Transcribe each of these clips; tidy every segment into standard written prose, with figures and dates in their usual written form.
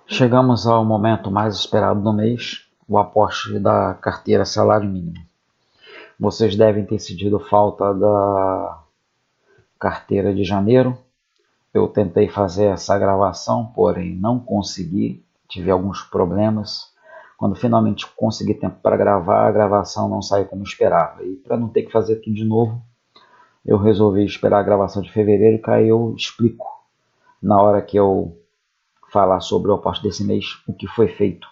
Chegamos ao momento mais esperado do mês, o aporte da carteira salário mínimo. Vocês devem ter sentido falta da carteira de janeiro. Eu tentei fazer essa gravação, porém não consegui, tive alguns problemas. Quando finalmente consegui tempo para gravar, a gravação não saiu como esperava. E para não ter que fazer tudo de novo, eu resolvi esperar a gravação de fevereiro, que aí eu explico na hora que eu falar sobre o aporte desse mês, o que foi feito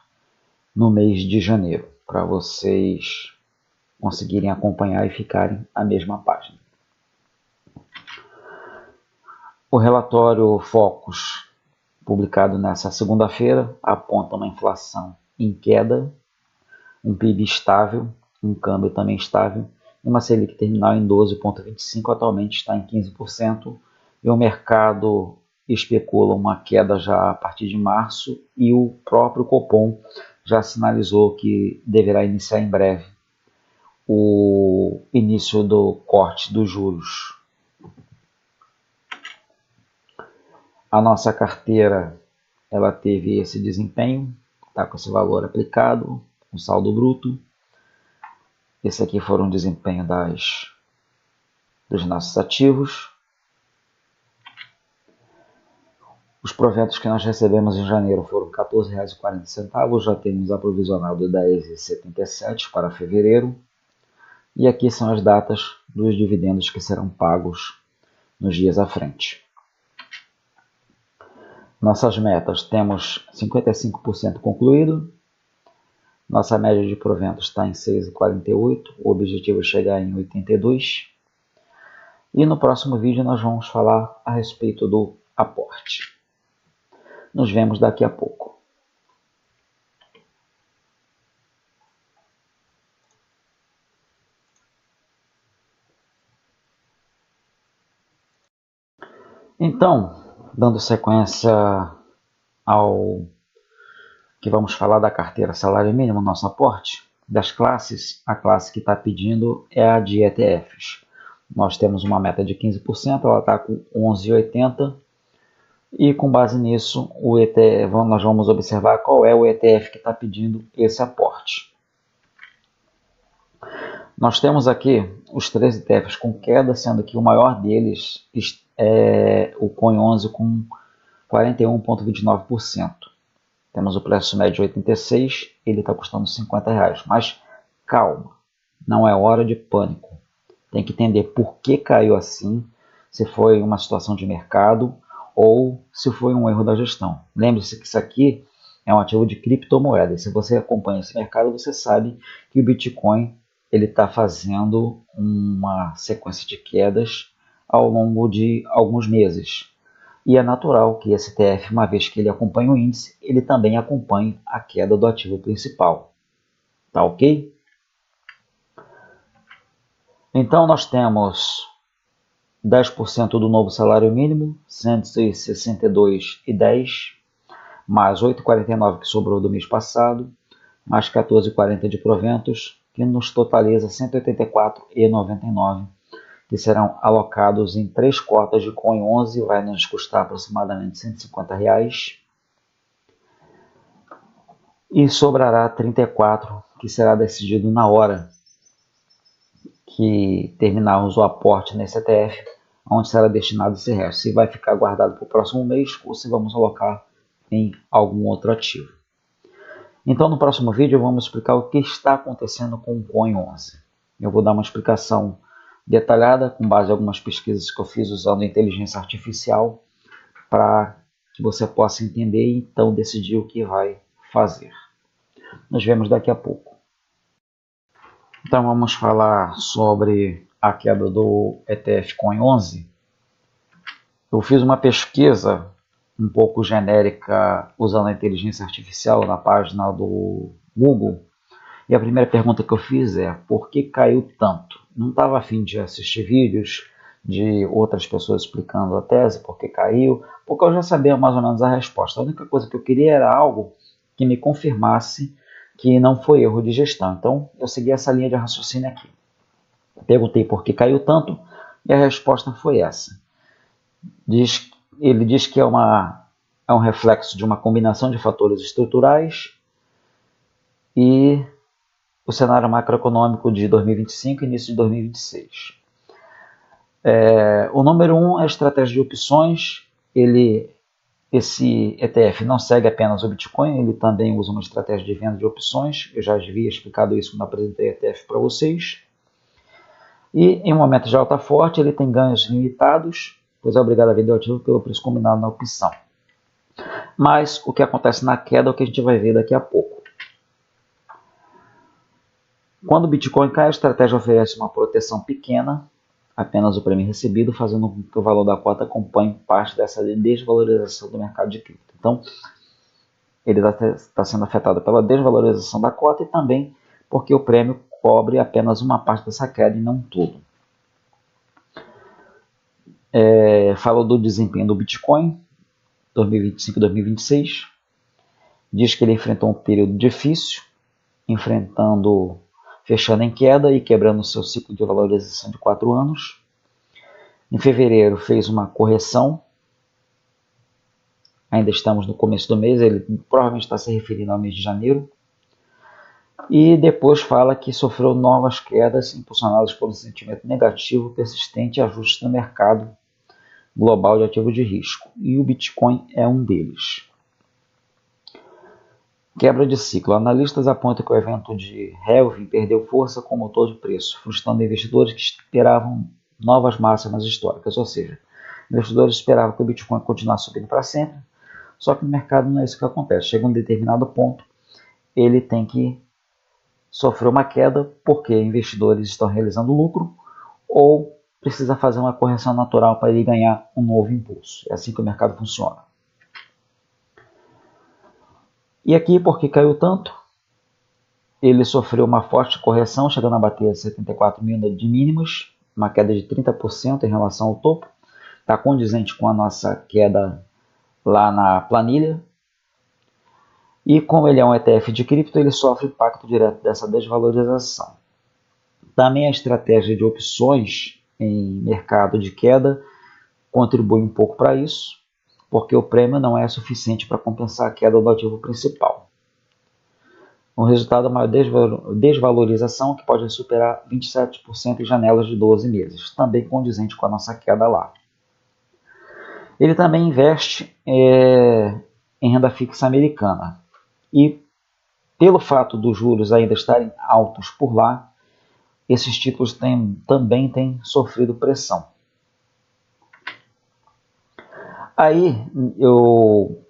no mês de janeiro, para vocês conseguirem acompanhar e ficarem na mesma página. O relatório Focus, publicado nessa segunda-feira, aponta uma inflação em queda, um PIB estável, um câmbio também estável, e uma Selic terminal em 12,25%, atualmente está em 15%, e o mercado especula uma queda já a partir de março, e o próprio Copom já sinalizou que deverá iniciar em breve o início do corte dos juros. A nossa carteira ela teve esse desempenho, tá com esse valor aplicado, o saldo bruto. Esse aqui foram o desempenho dos nossos ativos. Os proventos que nós recebemos em janeiro foram R$ 14,40, já temos aprovisionado R$ 10,77 para fevereiro. E aqui são as datas dos dividendos que serão pagos nos dias à frente. Nossas metas, temos 55% concluído. Nossa média de proventos está em 6,48. O objetivo é chegar em 82. E no próximo vídeo nós vamos falar a respeito do aporte. Nos vemos daqui a pouco. Então, dando sequência ao que vamos falar da carteira salário mínimo, nosso aporte, das classes, a classe que está pedindo é a de ETFs. Nós temos uma meta de 15%, ela está com 11,80%, e com base nisso, o ETF, nós vamos observar qual é o ETF que está pedindo esse aporte. Nós temos aqui os 3 ETFs com queda, sendo que o maior deles é o COIN11 com 41,29%. Temos o preço médio de 86, ele está custando R$50. Mas calma, não é hora de pânico. Tem que entender por que caiu assim, se foi uma situação de mercado ou se foi um erro da gestão. Lembre-se que isso aqui é um ativo de criptomoeda. E se você acompanha esse mercado, você sabe que o Bitcoin ele está fazendo uma sequência de quedas ao longo de alguns meses. E é natural que esse ETF, uma vez que ele acompanha o índice, ele também acompanhe a queda do ativo principal. Tá ok? Então nós temos 10% do novo salário mínimo, 162,10, mais 8,49 que sobrou do mês passado, mais 14,40 de proventos, que nos totaliza 184,99, que serão alocados em 3 cotas de COIN11, vai nos custar aproximadamente R$150. E sobrará 34, que será decidido na hora que terminarmos o aporte nesse ETF, onde será destinado esse resto. Se vai ficar guardado para o próximo mês ou se vamos alocar em algum outro ativo. Então no próximo vídeo vamos explicar o que está acontecendo com o COIN11. Eu vou dar uma explicação detalhada com base em algumas pesquisas que eu fiz usando inteligência artificial para que você possa entender e então decidir o que vai fazer. Nos vemos daqui a pouco. Então vamos falar sobre a queda do ETF COIN11. Eu fiz uma pesquisa um pouco genérica usando a inteligência artificial na página do Google. E a primeira pergunta que eu fiz é: por que caiu tanto? Não estava a fim de assistir vídeos de outras pessoas explicando a tese, por que caiu, porque eu já sabia mais ou menos a resposta. A única coisa que eu queria era algo que me confirmasse que não foi erro de gestão. Então eu segui essa linha de raciocínio aqui. Perguntei por que caiu tanto e a resposta foi essa. Ele diz que é uma é um reflexo de uma combinação de fatores estruturais e o cenário macroeconômico de 2025 e início de 2026. O número 1 é a estratégia de opções. Esse ETF não segue apenas o Bitcoin, ele também usa uma estratégia de venda de opções. Eu já havia explicado isso quando apresentei ETF para vocês. E em um momento de alta forte, ele tem ganhos limitados, pois é obrigado a vender o ativo pelo preço combinado na opção. Mas o que acontece na queda é o que a gente vai ver daqui a pouco. Quando o Bitcoin cai, a estratégia oferece uma proteção pequena, apenas o prêmio recebido, fazendo com que o valor da cota acompanhe parte dessa desvalorização do mercado de cripto. Então, ele está sendo afetado pela desvalorização da cota e também porque o prêmio cobre apenas uma parte dessa queda e não tudo. Fala do desempenho do Bitcoin 2025 e 2026. Diz que ele enfrentou um período difícil, fechando em queda e quebrando seu ciclo de valorização de 4 anos. Em fevereiro fez uma correção. Ainda estamos no começo do mês, ele provavelmente está se referindo ao mês de janeiro. E depois fala que sofreu novas quedas impulsionadas por um sentimento negativo persistente e ajustes no mercado global de ativos de risco. E o Bitcoin é um deles. Quebra de ciclo. Analistas apontam que o evento de halving perdeu força com o motor de preço, frustrando investidores que esperavam novas máximas históricas. Ou seja, investidores esperavam que o Bitcoin continuasse subindo para sempre, só que no mercado não é isso que acontece. Chega um determinado ponto, ele tem que sofrer uma queda porque investidores estão realizando lucro ou precisa fazer uma correção natural para ele ganhar um novo impulso. É assim que o mercado funciona. E aqui, porque caiu tanto, ele sofreu uma forte correção, chegando a bater 74 mil de mínimos, uma queda de 30% em relação ao topo. Está condizente com a nossa queda lá na planilha. E como ele é um ETF de cripto, ele sofre impacto direto dessa desvalorização. Também a estratégia de opções em mercado de queda contribui um pouco para isso, porque o prêmio não é suficiente para compensar a queda do ativo principal. O resultado é uma desvalorização que pode superar 27% em janelas de 12 meses, também condizente com a nossa queda lá. Ele também investe em renda fixa americana. E pelo fato dos juros ainda estarem altos por lá, esses títulos também têm sofrido pressão. Aí eu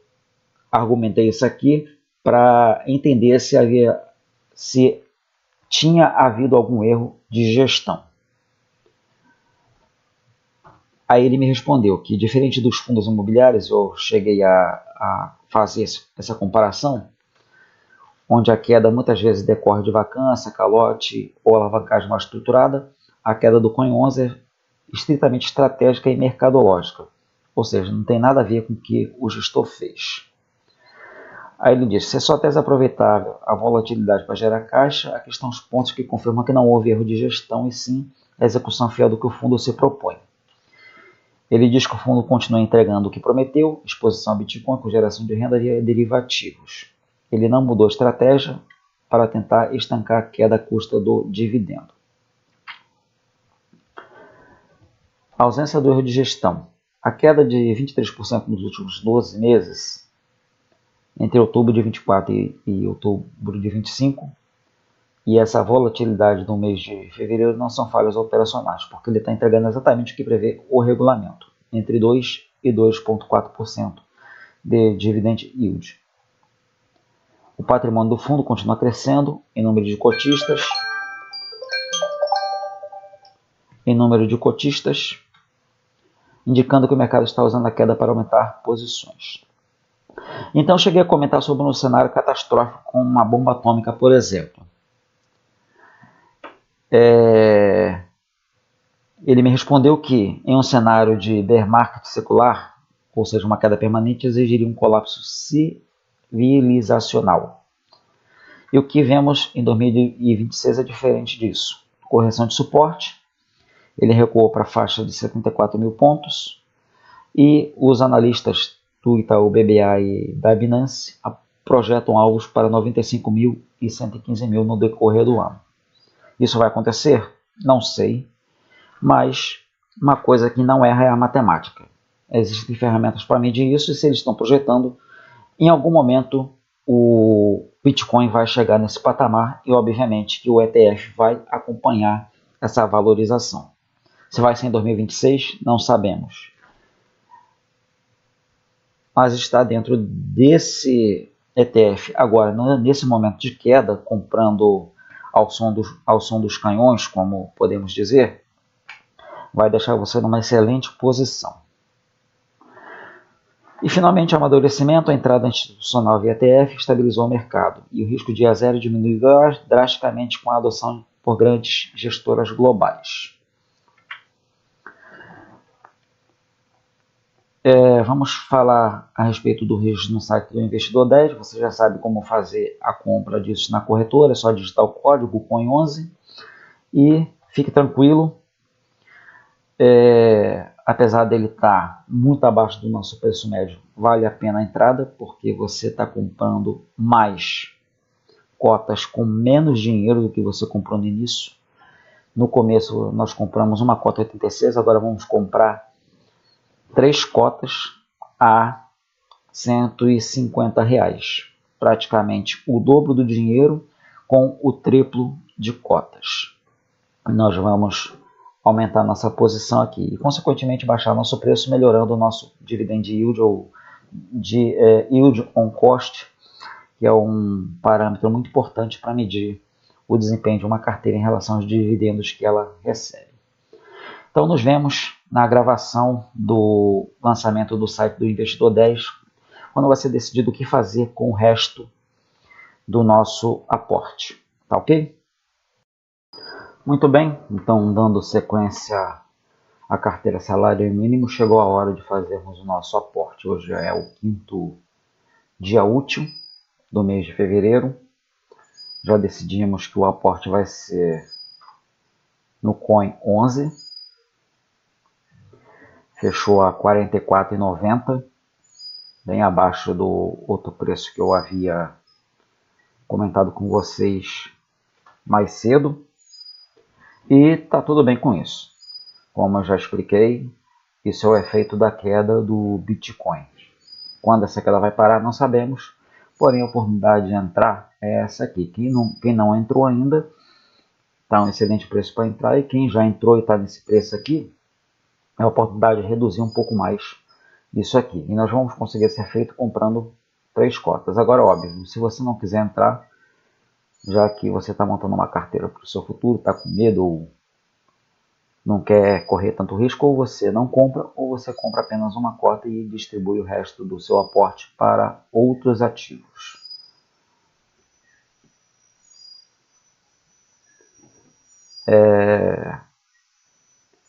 argumentei isso aqui para entender se tinha havido algum erro de gestão. Aí ele me respondeu que, diferente dos fundos imobiliários, eu cheguei a fazer essa comparação, onde a queda muitas vezes decorre de vacância, calote ou alavancagem mal estruturada, a queda do Coin 11 é estritamente estratégica e mercadológica, ou seja, não tem nada a ver com o que o gestor fez. Aí ele diz, se é só tese aproveitável a volatilidade para gerar caixa, aqui estão os pontos que confirmam que não houve erro de gestão e sim a execução fiel do que o fundo se propõe. Ele diz que o fundo continua entregando o que prometeu, exposição a Bitcoin com geração de renda via derivativos. Ele não mudou a estratégia para tentar estancar a queda à custa do dividendo. A ausência do erro de gestão. A queda de 23% nos últimos 12 meses, entre outubro de 24 e outubro de 25, e essa volatilidade no mês de fevereiro não são falhas operacionais, porque ele está entregando exatamente o que prevê o regulamento, entre 2% e 2,4% de dividend yield. O patrimônio do fundo continua crescendo em número de cotistas, indicando que o mercado está usando a queda para aumentar posições. Então cheguei a comentar sobre um cenário catastrófico com uma bomba atômica, por exemplo. Ele me respondeu que em um cenário de bear market secular, ou seja, uma queda permanente, exigiria um colapso civilizacional. E o que vemos em 2026 é diferente disso. Correção de suporte, ele recuou para a faixa de 74 mil pontos e os analistas do Itaú BBA e da Binance projetam alvos para 95 mil e 115 mil no decorrer do ano. Isso vai acontecer? Não sei, mas uma coisa que não erra é a matemática. Existem ferramentas para medir isso e se eles estão projetando, em algum momento o Bitcoin vai chegar nesse patamar e obviamente que o ETF vai acompanhar essa valorização. Se vai ser em 2026, não sabemos. Mas está dentro desse ETF agora, nesse momento de queda, comprando ao som dos canhões, como podemos dizer, vai deixar você numa excelente posição. E finalmente, amadurecimento, a entrada institucional via ETF estabilizou o mercado e o risco de A0 diminuiu drasticamente com a adoção por grandes gestoras globais. Vamos falar a respeito do registro no site do Investidor 10. Você já sabe como fazer a compra disso na corretora, é só digitar o código COIN11 e fique tranquilo. Apesar dele estar muito abaixo do nosso preço médio, vale a pena a entrada, porque você está comprando mais cotas com menos dinheiro do que você comprou no início. No começo nós compramos uma cota 86, agora vamos comprar 3 cotas a R$150, praticamente o dobro do dinheiro com o triplo de cotas. Nós vamos aumentar nossa posição aqui e, consequentemente, baixar nosso preço, melhorando o nosso dividend yield ou yield on cost, que é um parâmetro muito importante para medir o desempenho de uma carteira em relação aos dividendos que ela recebe. Então, nos vemos na gravação do lançamento do site do Investidor 10, quando vai ser decidido o que fazer com o resto do nosso aporte. Tá ok? Muito bem, então dando sequência à carteira salário mínimo, chegou a hora de fazermos o nosso aporte. Hoje é o 5º dia útil do mês de fevereiro. Já decidimos que o aporte vai ser no Coin 11. Fechou a R$ 44,90, bem abaixo do outro preço que eu havia comentado com vocês mais cedo. E tá tudo bem com isso. Como eu já expliquei, isso é o efeito da queda do Bitcoin. Quando essa queda vai parar, não sabemos. Porém, a oportunidade de entrar é essa aqui. Quem não entrou ainda, está um excelente preço para entrar. E quem já entrou e está nesse preço aqui, é a oportunidade de reduzir um pouco mais isso aqui. E nós vamos conseguir esse efeito comprando 3 cotas. Agora, óbvio, se você não quiser entrar, já que você está montando uma carteira para o seu futuro, está com medo ou não quer correr tanto risco, ou você não compra, ou você compra apenas uma cota e distribui o resto do seu aporte para outros ativos.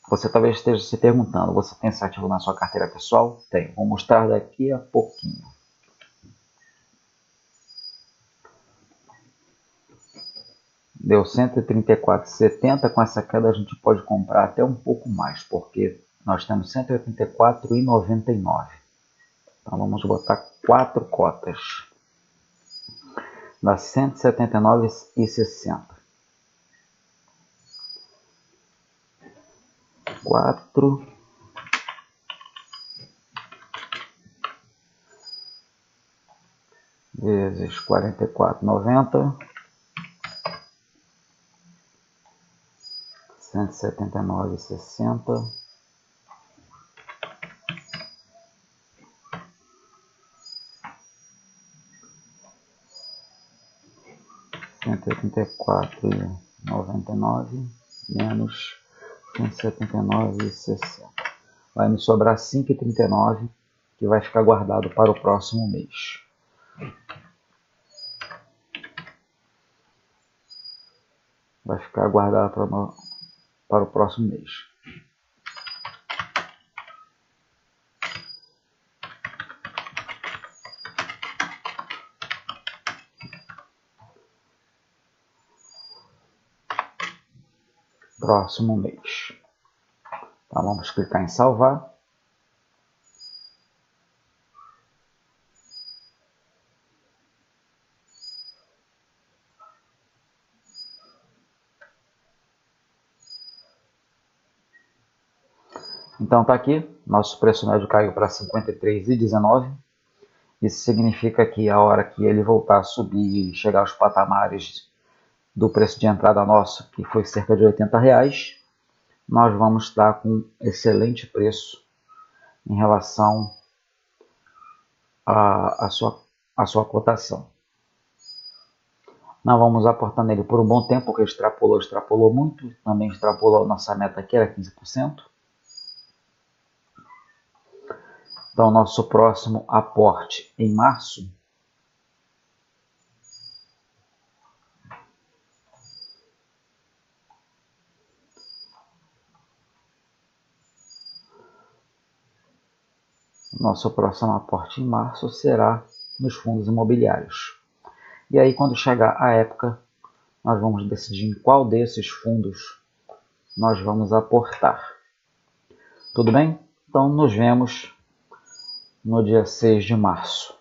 Você talvez esteja se perguntando, você tem esse ativo na sua carteira pessoal? Tem, vou mostrar daqui a pouquinho. Deu 134,70, com essa queda a gente pode comprar até um pouco mais, porque nós temos 184,99. Então vamos botar 4 cotas. Dá 179,60. 4 vezes 44,90, 179,60, 184,99 menos 179,60. Vai me sobrar 5,39, que vai ficar guardado para o próximo mês. Vai ficar guardado para o próximo mês. Próximo mês. Então vamos clicar em salvar. Então está aqui, nosso preço médio caiu para 53,19. Isso significa que a hora que ele voltar a subir e chegar aos patamares do preço de entrada nosso, que foi cerca de R$80, nós vamos estar com excelente preço em relação à sua cotação. Nós vamos aportar nele por um bom tempo, porque extrapolou muito, também extrapolou a nossa meta aqui, era 15%. Então, nosso próximo aporte em março será nos fundos imobiliários. E aí, quando chegar a época, nós vamos decidir em qual desses fundos nós vamos aportar. Tudo bem? Então, nos vemos no dia 6 de março.